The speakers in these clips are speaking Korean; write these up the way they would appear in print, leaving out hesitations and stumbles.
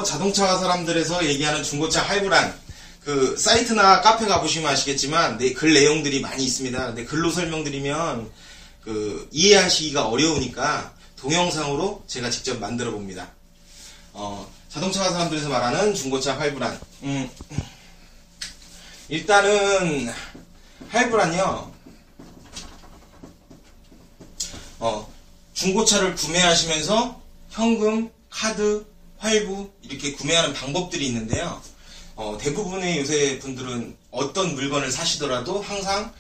자동차 사람들에서 얘기하는 중고차 할부란 그 사이트나 카페 가보시면 아시겠지만 글 내용들이 많이 있습니다. 근데 글로 설명드리면 그 이해하시기가 어려우니까 동영상으로 제가 직접 만들어 봅니다. 자동차 사람들에서 말하는 중고차 할부란 일단은 할부란요 중고차를 구매하시면서 현금, 카드, 할부 이렇게 구매하는 방법들이 있는데요. 대부분의 요새 분들은 어떤 물건을 사시더라도 항상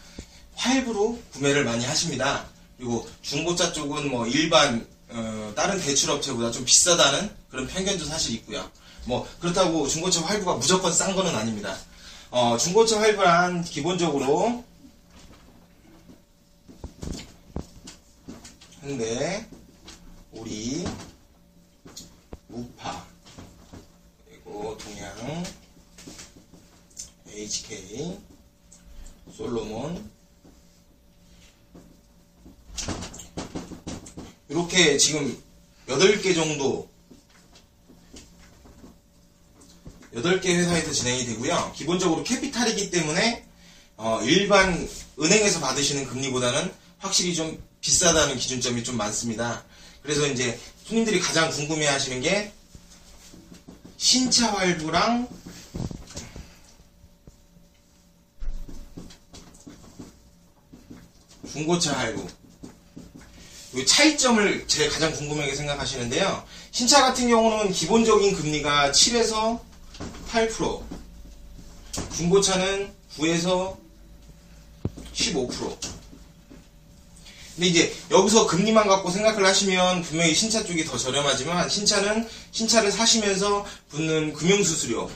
할부로 구매를 많이 하십니다. 그리고 중고차 쪽은 뭐 일반 다른 대출업체보다 좀 비싸다는 그런 편견도 사실 있고요. 뭐 그렇다고 중고차 할부가 무조건 싼 거는 아닙니다. 중고차 할부란 기본적으로 현대, 우리, 우파, 그리고 동양, HK, 솔로몬 이렇게 지금 8개 정도 8개 회사에서 진행이 되고요. 기본적으로 캐피탈이기 때문에 일반 은행에서 받으시는 금리보다는 확실히 좀 비싸다는 기준점이 좀 많습니다. 그래서 이제 손님들이 가장 궁금해 하시는 게 신차 할부랑 중고차 할부 이 차이점을 제일 가장 궁금하게 생각하시는데요. 신차 같은 경우는 기본적인 금리가 7에서 8%, 중고차는 9에서 15%. 근데 이제 여기서 금리만 갖고 생각을 하시면 분명히 신차 쪽이 더 저렴하지만 신차는 신차를 사시면서 붙는 금융수수료,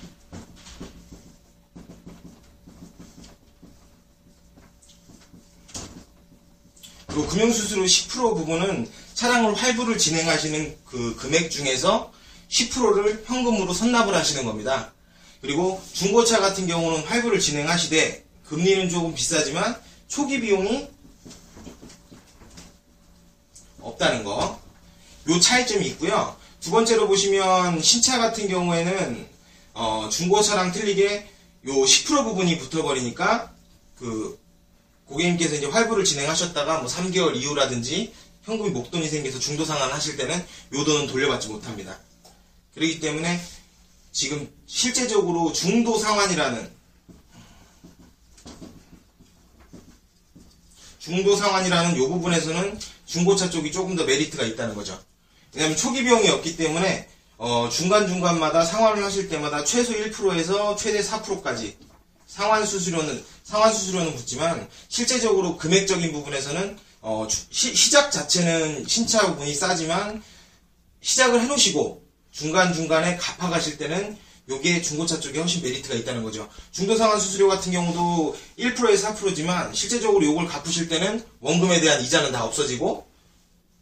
그리고 금융수수료 10% 부분은 차량을 할부를 진행하시는 그 금액 중에서 10%를 현금으로 선납을 하시는 겁니다. 그리고 중고차 같은 경우는 할부를 진행하시되 금리는 조금 비싸지만 초기 비용이 없다는 거, 요 차이점이 있고요. 두 번째로 보시면 신차 같은 경우에는 중고차랑 틀리게 요 10% 부분이 붙어버리니까 그 고객님께서 이제 할부를 진행하셨다가 뭐 3개월 이후라든지 현금이 목돈이 생겨서 중도 상환을 하실 때는 요 돈은 돌려받지 못합니다. 그렇기 때문에 지금 실제적으로 중도 상환이라는 요 부분에서는 중고차 쪽이 조금 더 메리트가 있다는 거죠. 왜냐하면 초기 비용이 없기 때문에 중간중간마다 상환을 하실 때마다 최소 1%에서 최대 4%까지 상환 수수료는 붙지만 실제적으로 금액적인 부분에서는 시작 자체는 신차 부분이 싸지만 시작을 해놓으시고 중간중간에 갚아가실 때는 요게 중고차 쪽에 훨씬 메리트가 있다는 거죠. 중도상환 수수료 같은 경우도 1%에서 4%지만 실제적으로 요걸 갚으실 때는 원금에 대한 이자는 다 없어지고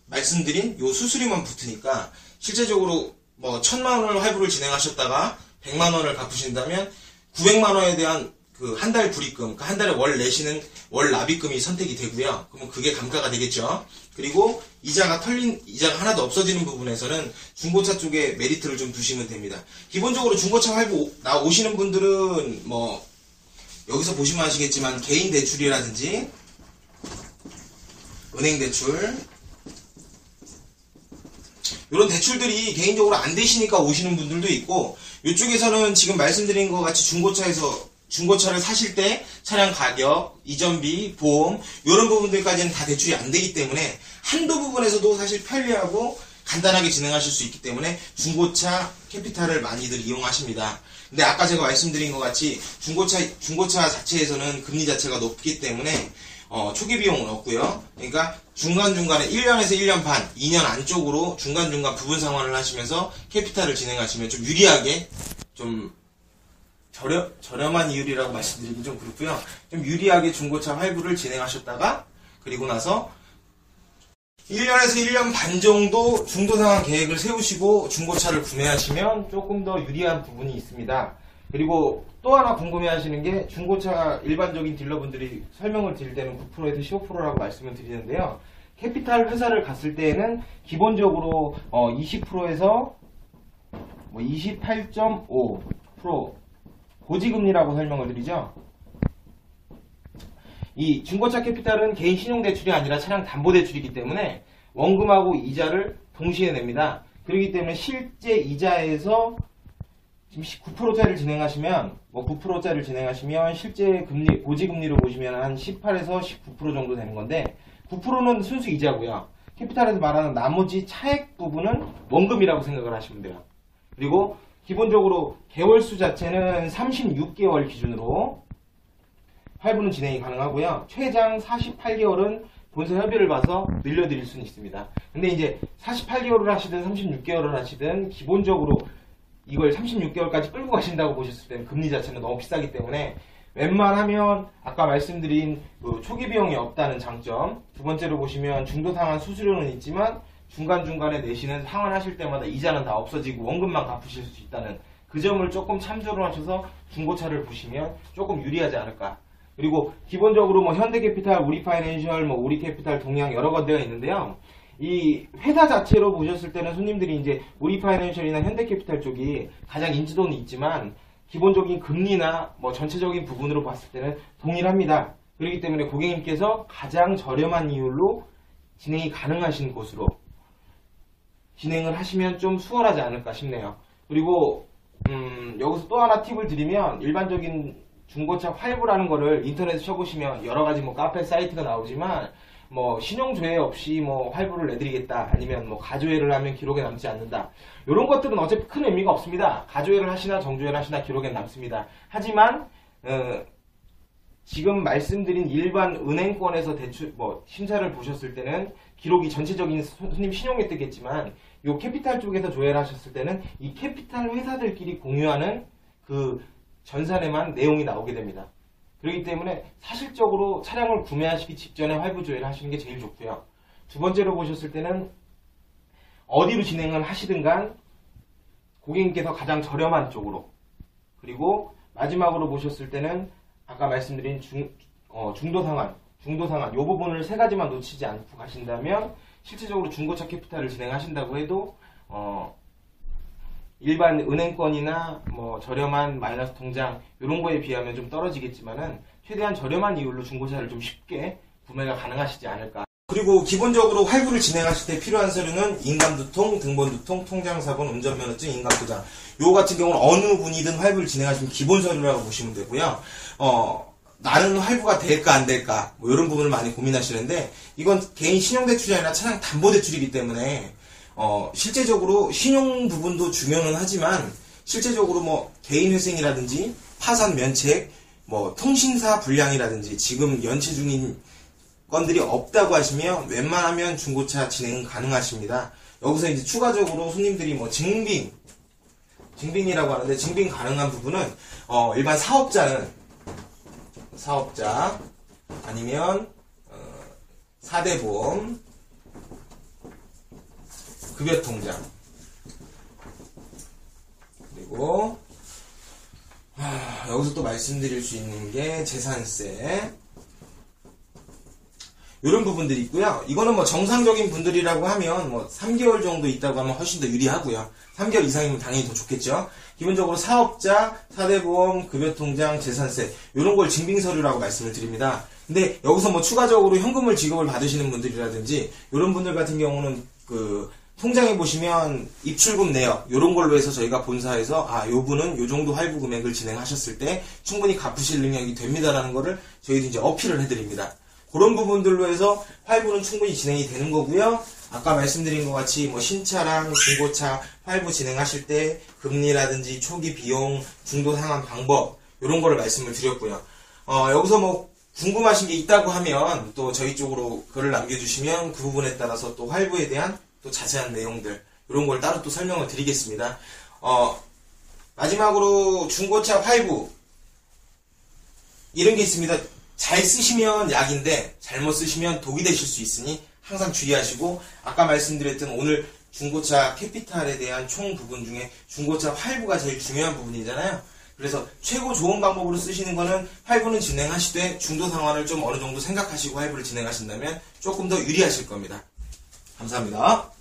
말씀드린 요 수수료만 붙으니까 실제적으로 뭐 1000만원을 할부를 진행하셨다가 100만원을 갚으신다면 900만원에 대한 그 한 달 불입금, 그 한 달에 월 내시는 월 납입금이 선택이 되고요. 그러면 그게 감가가 되겠죠. 그리고 이자가 하나도 없어지는 부분에서는 중고차 쪽에 메리트를 좀 두시면 됩니다. 기본적으로 중고차 할부 오시는 분들은 뭐 여기서 보시면 아시겠지만 개인 대출이라든지 은행 대출 이런 대출들이 개인적으로 안 되시니까 오시는 분들도 있고, 이쪽에서는 지금 말씀드린 것 같이 중고차를 사실 때 차량 가격, 이전비, 보험 이런 부분들까지는 다 대출이 안 되기 때문에 한도 부분에서도 사실 편리하고 간단하게 진행하실 수 있기 때문에 중고차 캐피탈을 많이들 이용하십니다. 근데 아까 제가 말씀드린 것 같이 중고차 자체에서는 금리 자체가 높기 때문에 초기 비용은 없고요. 그러니까 중간중간에 1년에서 1년 반, 2년 안쪽으로 중간중간 부분 상환을 하시면서 캐피탈을 진행하시면 좀 유리하게 좀 저렴한 이율이라고 말씀드리긴 좀 그렇고요. 좀 유리하게 중고차 할부를 진행하셨다가 그리고 나서 1년에서 1년 반 정도 중도상환 계획을 세우시고 중고차를 구매하시면 조금 더 유리한 부분이 있습니다. 그리고 또 하나 궁금해하시는 게 중고차 일반적인 딜러분들이 설명을 드릴 때는 9%에서 15%라고 말씀을 드리는데요. 캐피탈 회사를 갔을 때에는 기본적으로 20%에서 뭐 28.5% 고지금리라고 설명을 드리죠. 이 중고차 캐피탈은 개인 신용대출이 아니라 차량 담보대출이기 때문에 원금하고 이자를 동시에 냅니다. 그렇기 때문에 실제 이자에서 지금 9%짜리를 진행하시면, 뭐 9%짜리를 진행하시면 실제 금리, 고지금리로 보시면 한 18에서 19% 정도 되는 건데, 9%는 순수 이자고요. 캐피탈에서 말하는 나머지 차액 부분은 원금이라고 생각을 하시면 돼요. 그리고 기본적으로 개월수 자체는 36개월 기준으로 할부는 진행이 가능하고요. 최장 48개월은 본사 협의를 봐서 늘려드릴 수는 있습니다. 근데 이제 48개월을 하시든 36개월을 하시든 기본적으로 이걸 36개월까지 끌고 가신다고 보셨을 때는 금리 자체는 너무 비싸기 때문에 웬만하면 아까 말씀드린 그 초기 비용이 없다는 장점, 두 번째로 보시면 중도 상환 수수료는 있지만 중간중간에 내시는 상환하실 때마다 이자는 다 없어지고 원금만 갚으실 수 있다는 그 점을 조금 참조를 하셔서 중고차를 보시면 조금 유리하지 않을까. 그리고 기본적으로 뭐 현대캐피탈, 우리파이낸셜, 뭐 우리캐피탈, 동양 여러 군데가 있는데요. 이 회사 자체로 보셨을 때는 손님들이 이제 우리파이낸셜이나 현대캐피탈 쪽이 가장 인지도는 있지만 기본적인 금리나 뭐 전체적인 부분으로 봤을 때는 동일합니다. 그렇기 때문에 고객님께서 가장 저렴한 이율로 진행이 가능하신 곳으로 진행을 하시면 좀 수월하지 않을까 싶네요. 그리고 여기서 또 하나 팁을 드리면 일반적인 중고차 할부라는 거를 인터넷에 쳐보시면 여러 가지 뭐 카페 사이트가 나오지만 뭐 신용조회 없이 뭐 할부를 내드리겠다, 아니면 뭐 가조회를 하면 기록에 남지 않는다, 이런 것들은 어차피 큰 의미가 없습니다. 가조회를 하시나 정조회를 하시나 기록에 남습니다. 하지만 지금 말씀드린 일반 은행권에서 대출 뭐 심사를 보셨을 때는 기록이 전체적인 손님 신용에 뜨겠지만 요 캐피탈 쪽에서 조회를 하셨을 때는 이 캐피탈 회사들끼리 공유하는 그 전산에만 내용이 나오게 됩니다. 그렇기 때문에 사실적으로 차량을 구매하시기 직전에 할부 조회를 하시는 게 제일 좋고요. 두 번째로 보셨을 때는 어디로 진행을 하시든 간 고객님께서 가장 저렴한 쪽으로, 그리고 마지막으로 보셨을 때는 아까 말씀드린 중도 상환 이 부분을 세 가지만 놓치지 않고 가신다면 실질적으로 중고차 캐피탈을 진행하신다고 해도 일반 은행권이나 뭐 저렴한 마이너스 통장 이런 거에 비하면 좀 떨어지겠지만은 최대한 저렴한 이율로 중고차를 좀 쉽게 구매가 가능하시지 않을까. 그리고 기본적으로 할부를 진행하실 때 필요한 서류는 인감두통, 등본두통, 통장사본, 운전면허증, 인감도장. 요 같은 경우는 어느 분이든 할부를 진행하시면 기본 서류라고 보시면 되고요. 나는 할부가 될까 안 될까 뭐 이런 부분을 많이 고민하시는데 이건 개인 신용대출이 아니라 차량 담보대출이기 때문에 실제적으로 신용 부분도 중요는 하지만 실제적으로 뭐 개인회생이라든지 파산 면책, 뭐 통신사 불량이라든지 지금 연체 중인 건들이 없다고 하시면 웬만하면 중고차 진행 가능하십니다. 여기서 이제 추가적으로 손님들이 뭐 증빙이라고 하는데 증빙 가능한 부분은 일반 사업자 아니면 4대 보험, 급여통장, 그리고 여기서 또 말씀드릴 수 있는 게 재산세, 이런 부분들이 있고요. 이거는 뭐 정상적인 분들이라고 하면 뭐 3개월 정도 있다고 하면 훨씬 더 유리하고요. 3개월 이상이면 당연히 더 좋겠죠. 기본적으로 사업자, 4대 보험, 급여통장, 재산세 이런 걸 증빙서류라고 말씀을 드립니다. 근데 여기서 뭐 추가적으로 현금을 지급을 받으시는 분들이라든지 이런 분들 같은 경우는 그 통장에 보시면 입출금 내역 이런 걸로 해서 저희가 본사에서 요 분은 요 정도 할부 금액을 진행하셨을 때 충분히 갚으실 능력이 됩니다라는 거를 저희도 이제 어필을 해드립니다. 그런 부분들로 해서 할부는 충분히 진행이 되는 거고요. 아까 말씀드린 것 같이 뭐 신차랑 중고차 할부 진행하실 때 금리라든지 초기 비용, 중도 상환 방법 이런 거를 말씀을 드렸고요. 여기서 뭐 궁금하신 게 있다고 하면 또 저희 쪽으로 글을 남겨주시면 그 부분에 따라서 또 할부에 대한 또 자세한 내용들 이런 걸 따로 또 설명을 드리겠습니다. 마지막으로 중고차 할부 이런 게 있습니다. 잘 쓰시면 약인데 잘못 쓰시면 독이 되실 수 있으니 항상 주의하시고, 아까 말씀드렸던 오늘 중고차 캐피탈에 대한 총 부분 중에 중고차 할부가 제일 중요한 부분이잖아요. 그래서 최고 좋은 방법으로 쓰시는 거는 할부는 진행하시되 중도 상환을 좀 어느 정도 생각하시고 할부를 진행하신다면 조금 더 유리하실 겁니다. 감사합니다.